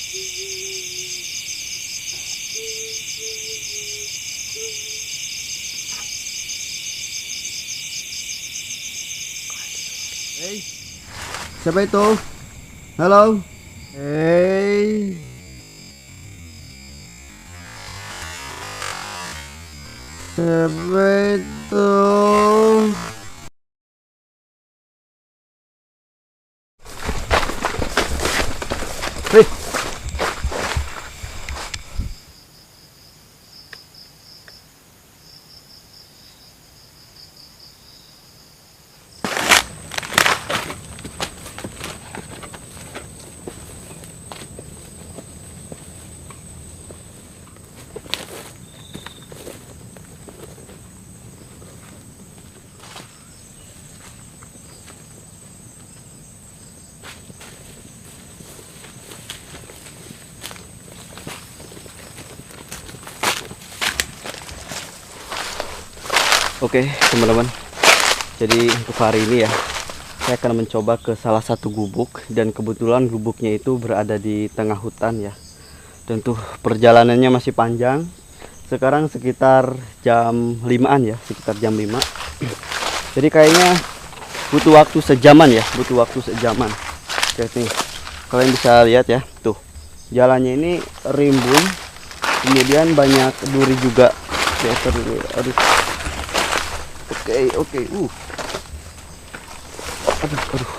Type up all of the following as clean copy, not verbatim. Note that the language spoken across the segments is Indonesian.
Hey, siapa itu? Halo? Hey, siapa itu? Hei, oke teman-teman, jadi untuk hari ini ya saya akan mencoba ke salah satu gubuk, dan kebetulan gubuknya itu berada di tengah hutan ya. Tentu perjalanannya masih panjang. Sekarang sekitar jam 5-an ya, sekitar jam 5. Jadi kayaknya butuh waktu sejaman ya, butuh waktu sejaman. Oke nih, kalian bisa lihat ya, tuh jalannya ini rimbun, kemudian banyak duri juga. Aduh. Oke. Aduh.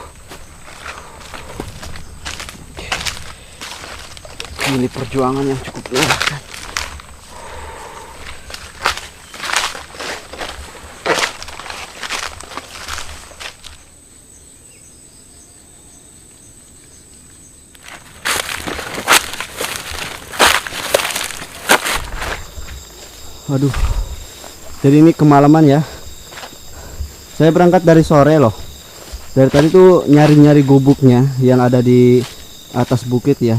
Ini perjuangan yang cukup melelahkan. Aduh. Jadi ini kemalaman ya. Saya berangkat dari sore loh. Dari tadi tuh nyari-nyari gubuknya yang ada di atas bukit ya,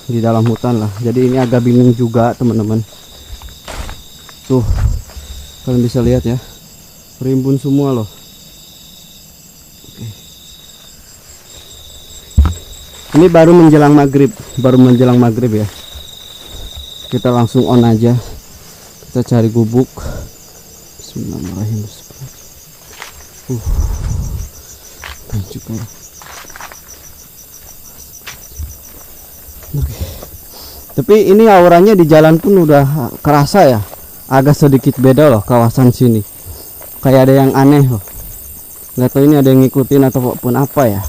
di dalam hutan lah. Jadi ini agak bingung juga teman-teman. Tuh kalian bisa lihat ya, rimbun semua loh. Oke. Ini baru menjelang maghrib ya. Kita langsung on aja, kita cari gubuk. Bismillahirrahmanirrahim. Juga. Oke. Tapi ini auranya di jalan pun udah kerasa ya. Agak sedikit beda loh kawasan sini. Kayak ada yang aneh loh. Nggak tahu ini ada yang ngikutin ataupun apa ya.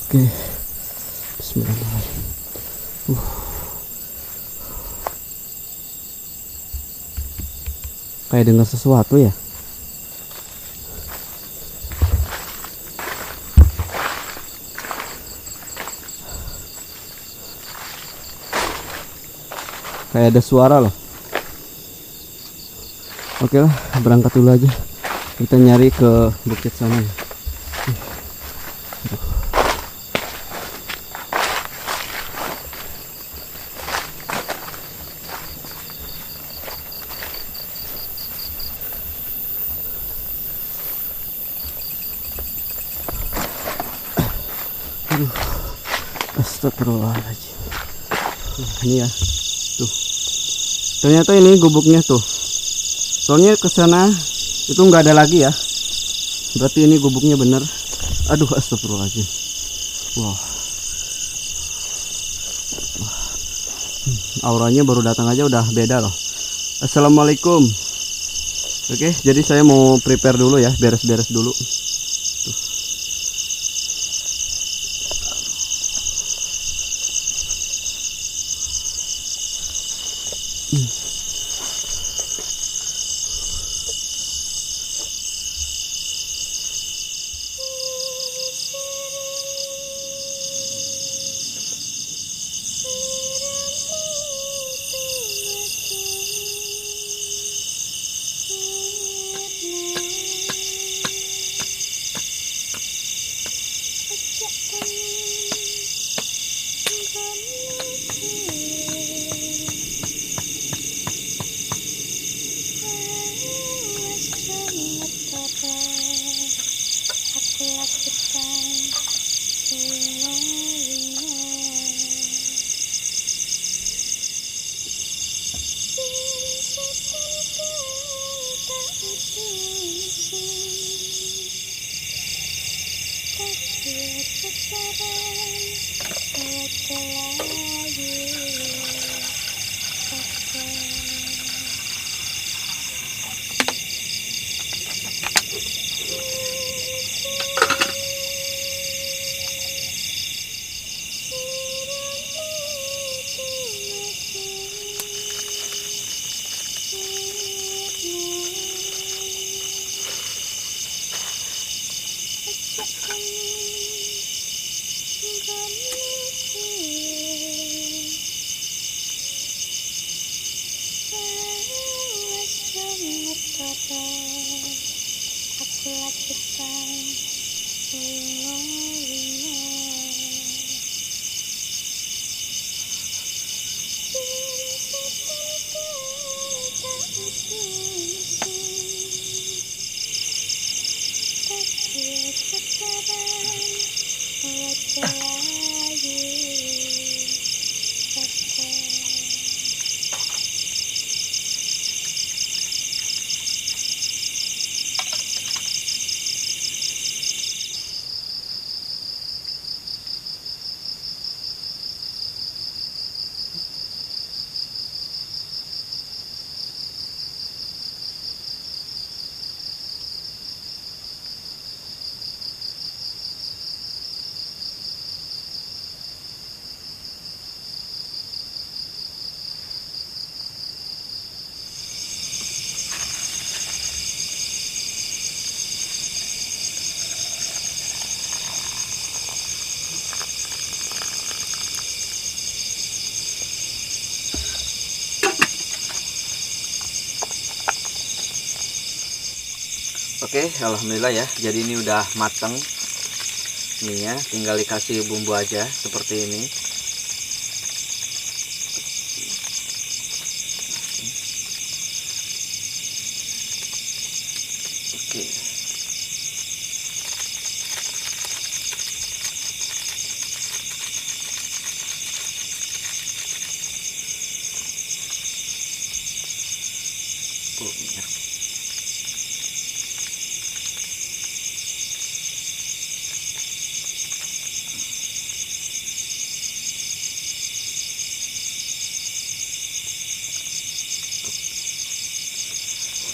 Oke. Bismillahirrahmanirrahim. Kayak dengar sesuatu ya. Kayak ada suara loh. Oke lah, berangkat dulu aja. Kita nyari ke bukit sana. Aduh, astagfirullahaladzim. Ini ya, tuh. Ternyata ini gubuknya tuh. Soalnya ke sana itu nggak ada lagi ya. Berarti ini gubuknya bener. Aduh, astagfirullahaladzim. Wow. Auranya baru datang aja udah beda loh. Assalamualaikum. Oke, jadi saya mau prepare dulu ya, beres-beres dulu. Tuh. Aku lakukan semuanya. Oke, alhamdulillah ya. Jadi ini udah mateng. Ini ya, tinggal dikasih bumbu aja seperti ini. Oke. Minyak.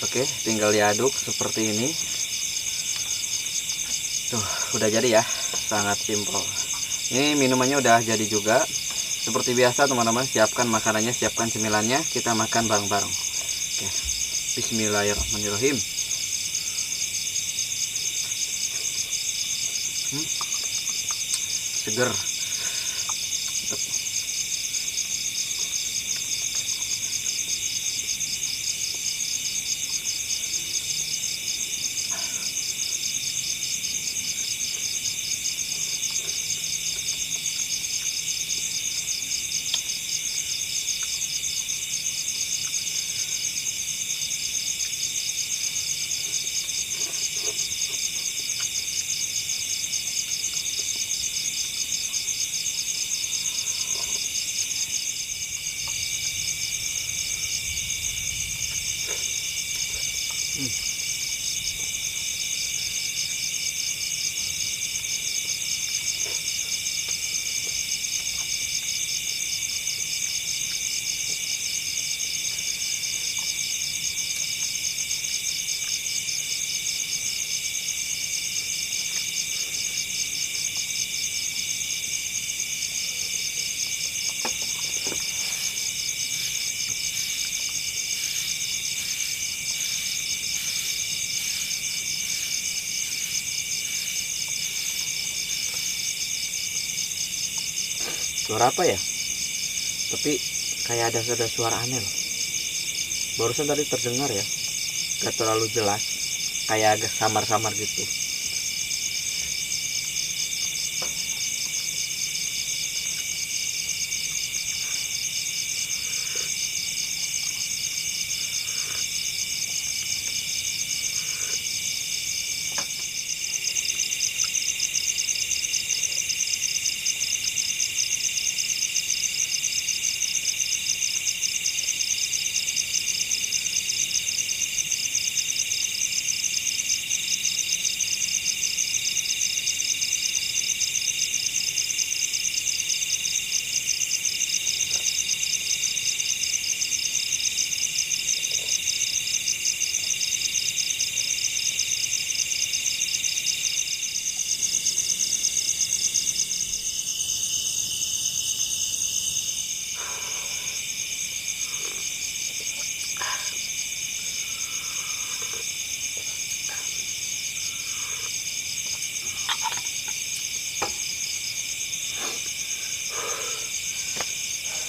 Oke, tinggal diaduk seperti ini. Tuh, udah jadi ya. Sangat simpel. Ini minumannya udah jadi juga. Seperti biasa teman-teman, siapkan makanannya, siapkan cemilannya, kita makan bareng-bareng. Oke. Bismillahirrahmanirrahim. Seger. Mantap. Suara apa ya? Tapi kayak ada suara aneh loh. Barusan tadi terdengar ya. Gak terlalu jelas. Kayak agak samar-samar gitu.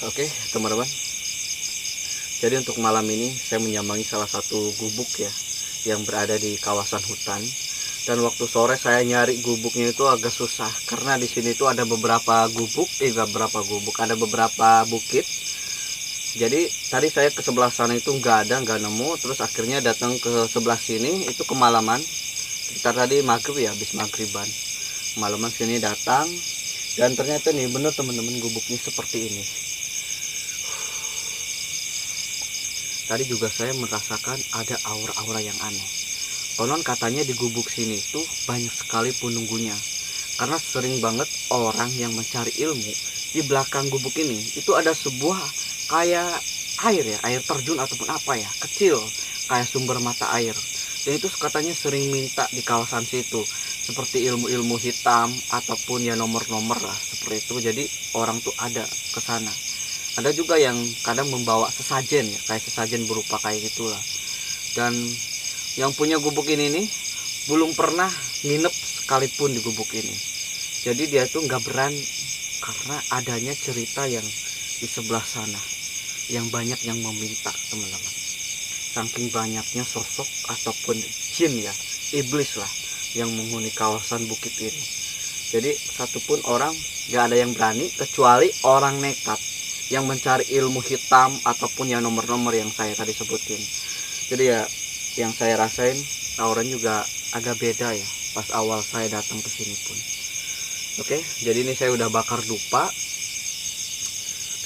Oke teman-teman, jadi untuk malam ini saya menyambangi salah satu gubuk ya yang berada di kawasan hutan. Dan waktu sore saya nyari gubuknya itu agak susah karena di sini tuh ada beberapa gubuk, ada beberapa bukit. Jadi tadi saya ke sebelah sana itu nggak nemu. Terus akhirnya datang ke sebelah sini itu kemalaman. Sekitar tadi maghrib ya, habis maghriban. Malaman sini datang dan ternyata nih bener teman-teman, gubuknya seperti ini. Tadi juga saya merasakan ada aura-aura yang aneh. Konon katanya di gubuk sini tuh banyak sekali penunggunya. Karena sering banget orang yang mencari ilmu di belakang gubuk ini itu ada sebuah kayak air ya, air terjun ataupun apa ya, kecil kayak sumber mata air. Dan itu katanya sering minta di kawasan situ seperti ilmu-ilmu hitam ataupun ya nomor-nomor lah seperti itu. Jadi orang tuh ada ke sana. Ada juga yang kadang membawa sesajen ya, kayak sesajen berupa kayak gitulah. Dan yang punya gubuk ini nih belum pernah nginep sekalipun di gubuk ini. Jadi dia tuh nggak berani karena adanya cerita yang di sebelah sana yang banyak yang meminta teman-teman. Saking banyaknya sosok ataupun jin ya, iblis lah yang menghuni kawasan bukit ini. Jadi satupun orang nggak ada yang berani kecuali orang nekat yang mencari ilmu hitam ataupun yang nomor-nomor yang saya tadi sebutin. Jadi ya yang saya rasain auranya juga agak beda ya pas awal saya datang ke sini pun. Oke, jadi ini saya udah bakar dupa.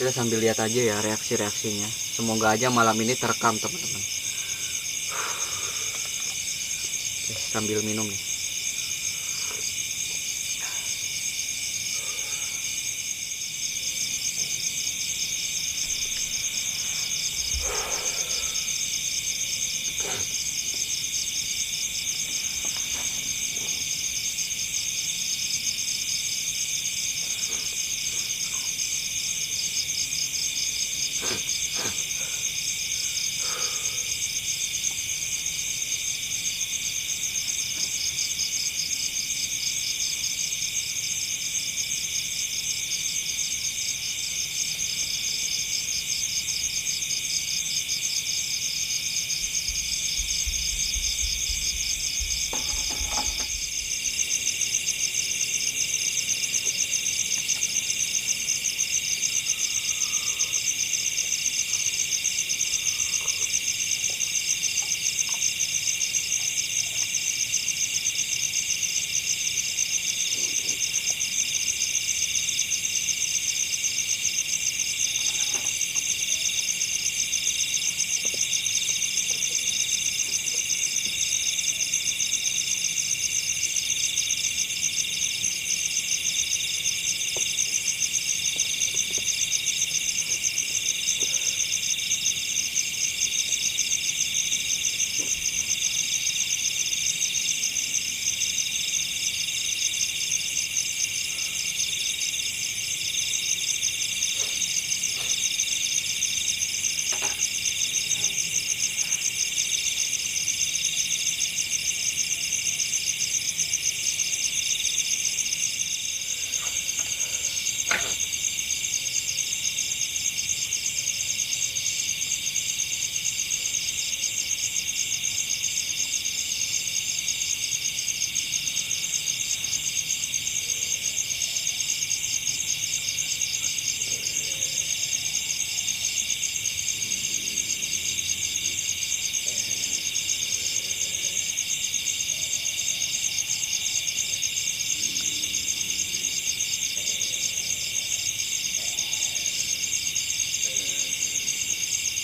Kita sambil lihat aja ya reaksi-reaksinya. Semoga aja malam ini terekam teman-teman. Oke, sambil minum nih.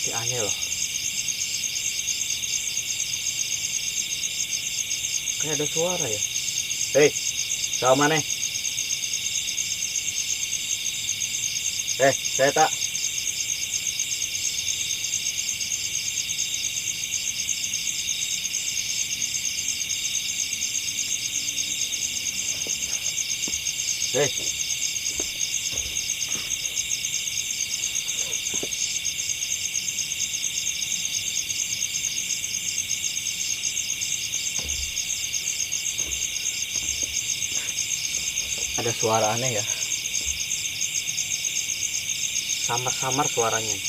Aneh loh, kayak ada suara ya. Hei, sama mana? Saya tak. Hei, ada suara aneh ya. samar-samar suaranya.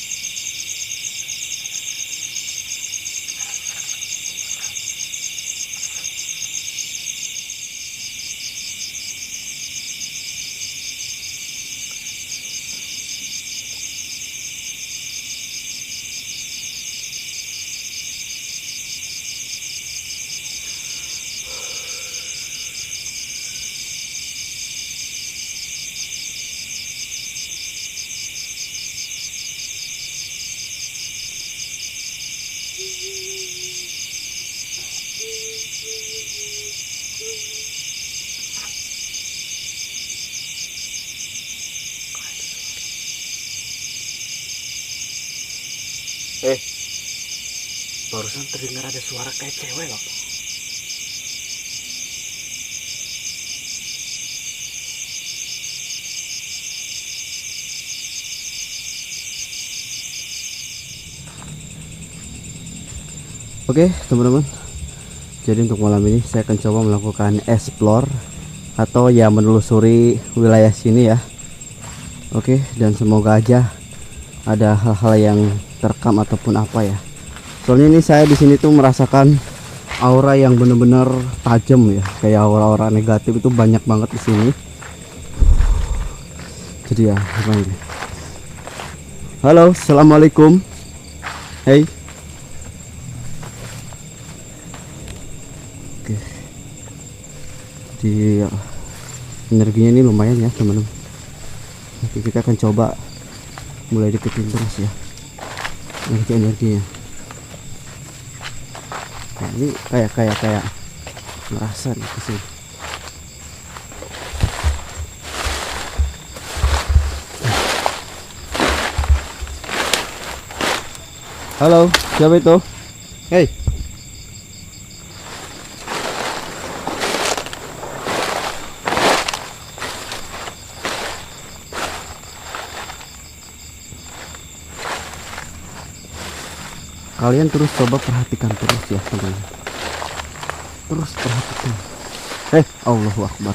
Barusan terdengar ada suara kayak cewek loh. Oke teman-teman, jadi untuk malam ini saya akan coba melakukan explore atau ya menelusuri wilayah sini ya. Oke, dan semoga aja ada hal-hal yang terekam ataupun apa ya. Soalnya ini saya di sini tuh merasakan aura yang benar-benar tajam ya, kayak aura-aura negatif itu banyak banget di sini. Jadi ya, apa ini? Halo, assalamualaikum. Hey. Oke. Jadi ya, energinya ini lumayan ya teman-teman. Nanti kita akan coba mulai deketin terus ya energinya. Nah, ini kayak ngerasa nih kesini. Halo, siapa itu? Hey. Kalian terus coba perhatikan terus ya teman-teman. Terus perhatikan. Allahu Akbar.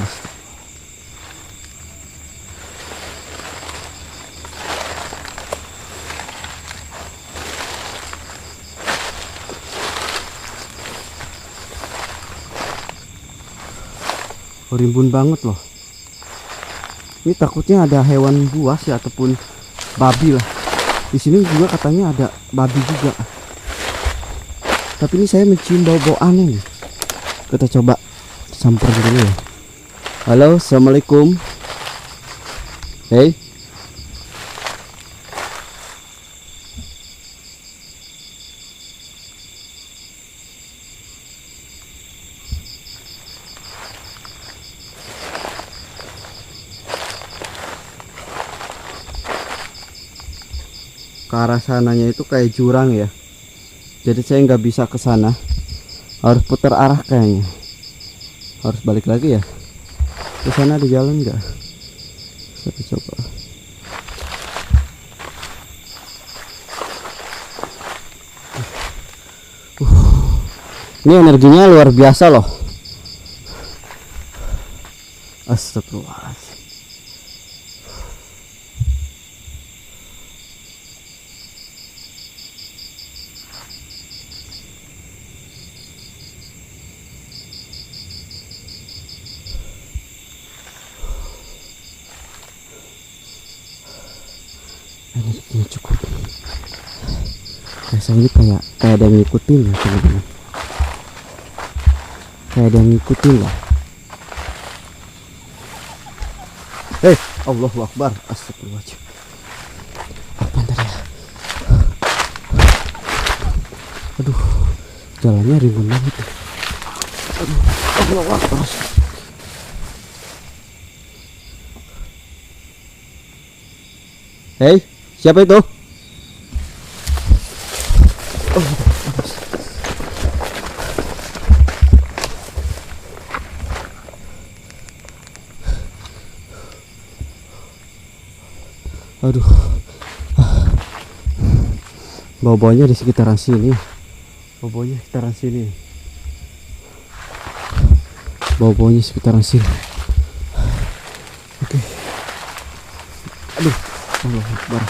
Rimbun banget loh. Ini takutnya ada hewan buas ya ataupun babi lah. Di sini juga katanya ada babi juga. Tapi ini saya mencium bau-bau aneh nih. Kita coba samperin dulu ya. Halo, assalamualaikum. Hey. Ke arah sananya itu kayak jurang ya. Jadi saya nggak bisa ke sana, harus putar arah kayaknya, harus balik lagi ya. Ke sana ada jalan nggak? Saya coba. Ini energinya luar biasa loh. Astagfirullahaladzim. Energinya cukup. Rasanya kayak ada yang ngikutin ya teman-teman. Kayak ada yang ngikutin lah. Allahu Akbar. Astagfirullahaladzim. Apa ntar ya? Aduh, jalannya rimbun banget. Aduh, Allahu Akbar. Hei, siapa itu? Aduh, bau-baunya di sekitaran sini. Bau-baunya sekitaran sini. Bau-baunya sekitaran sini. Oke. Aduh, Allah Akbar.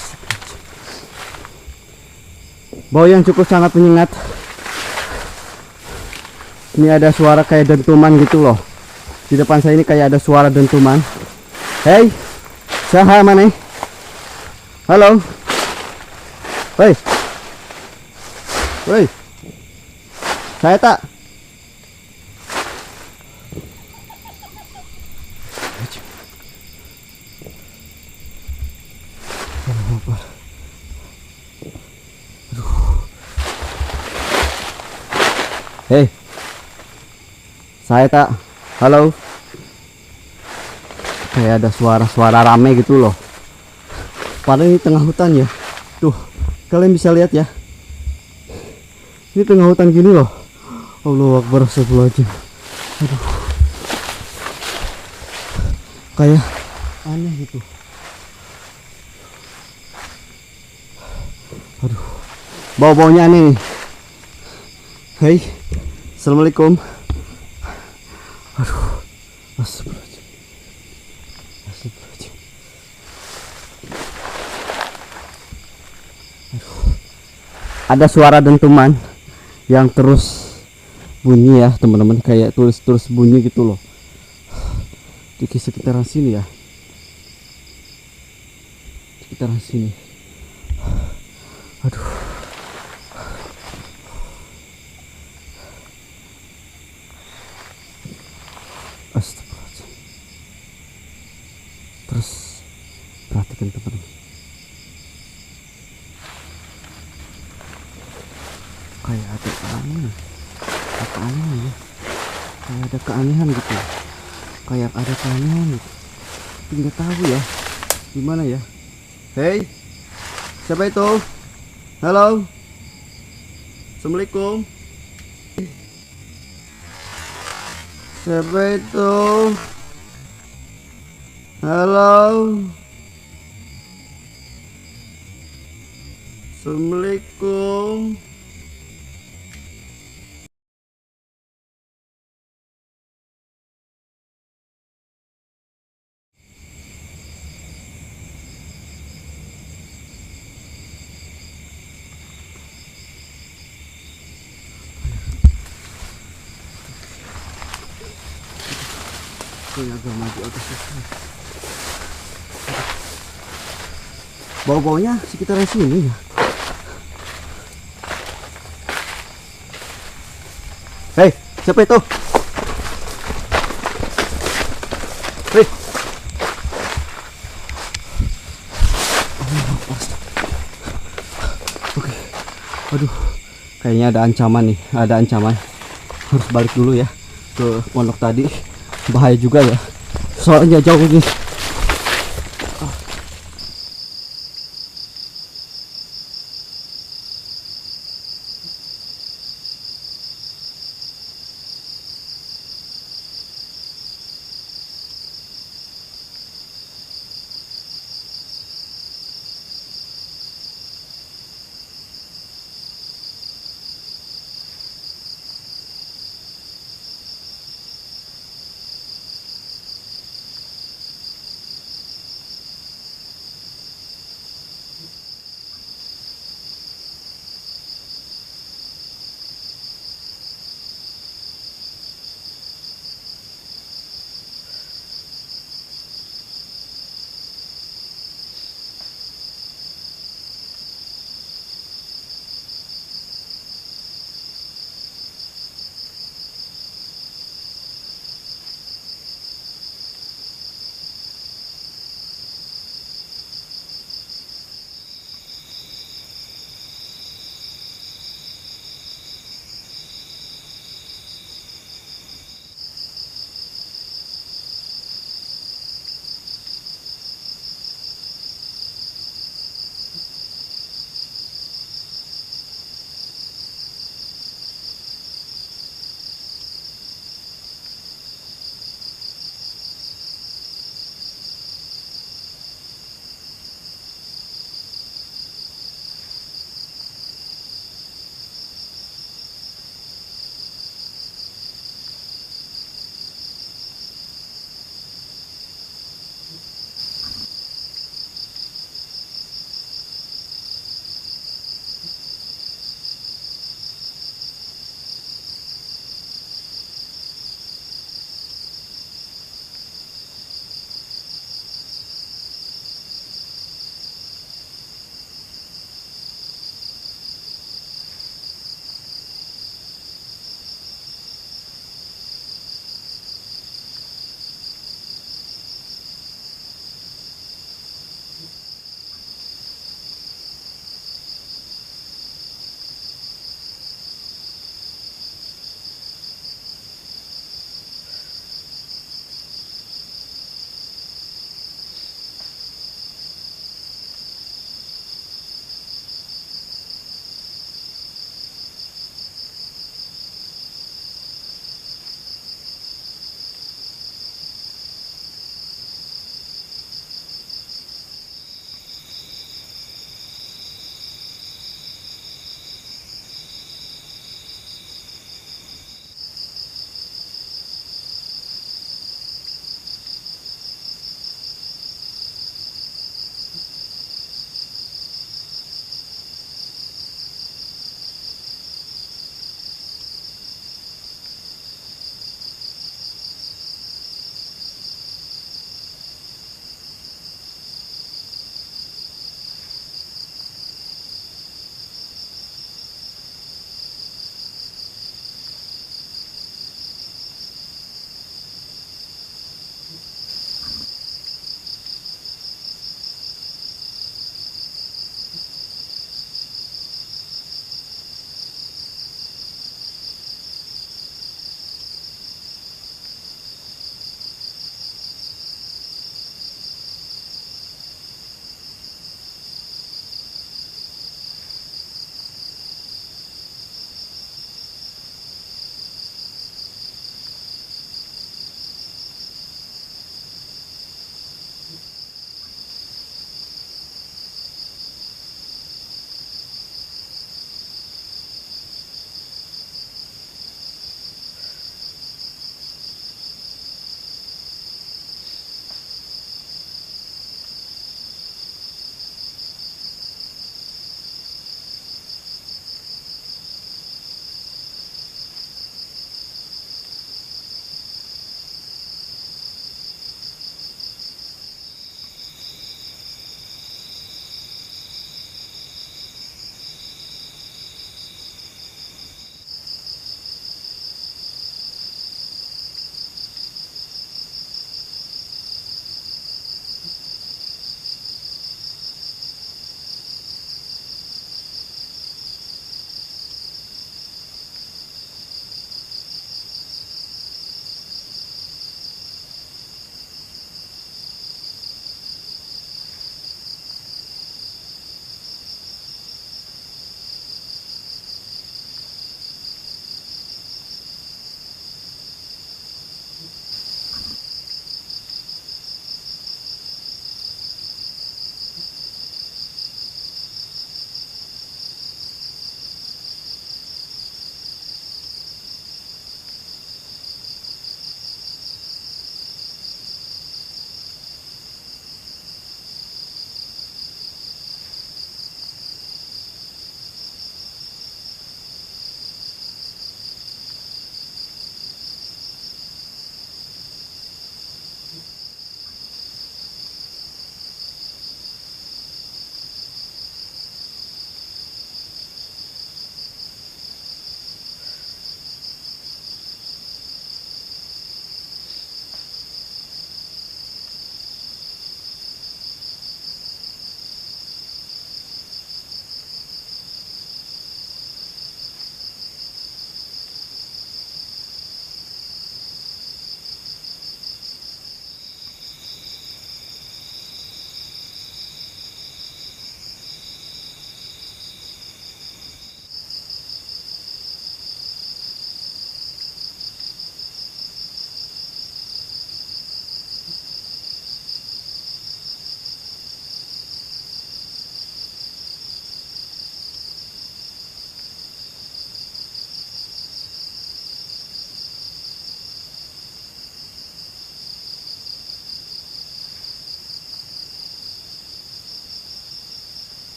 Bau yang cukup sangat menyengat. Ini ada suara kayak dentuman gitu loh. Di depan saya ini kayak ada suara dentuman. Hei, saha mana? Halo. Hei. Hei. Saya tak. Hei, saya tak. Halo. Kayak ada suara-suara rame gitu loh. Padahal ini tengah hutan ya. Tuh, kalian bisa lihat ya. Ini tengah hutan gini loh. Allahu Akbar, astagfirullahaladzim. Aduh. Kayak aneh gitu. Aduh. Bau-baunya aneh nih. Hei. Assalamualaikum. Aduh, astagfirullahaladzim. Astagfirullahaladzim. Aduh. Ada suara dentuman yang terus bunyi ya teman-teman, kayak terus bunyi gitu loh di sekitaran sini ya, sekitaran sini. Aduh. Astagfirullahaladzim. Terus perhatikan teman-teman, kayak ada aneh, apa aneh ya, kayak ada keanehan gitu, kayak ada keanehan gitu, tapi nggak tahu ya gimana ya. Hei, siapa itu? Halo, assalamualaikum. Siapa itu? Halo. Assalamualaikum. Ini agak maju atas sini. Bau-baunya sekitaran sini ya. Hei, siapa itu? Hei. Oke. Aduh, kayaknya ada ancaman nih, ada ancaman. Harus balik dulu ya ke pondok tadi. Bahaya juga ya, soalnya jauh ini.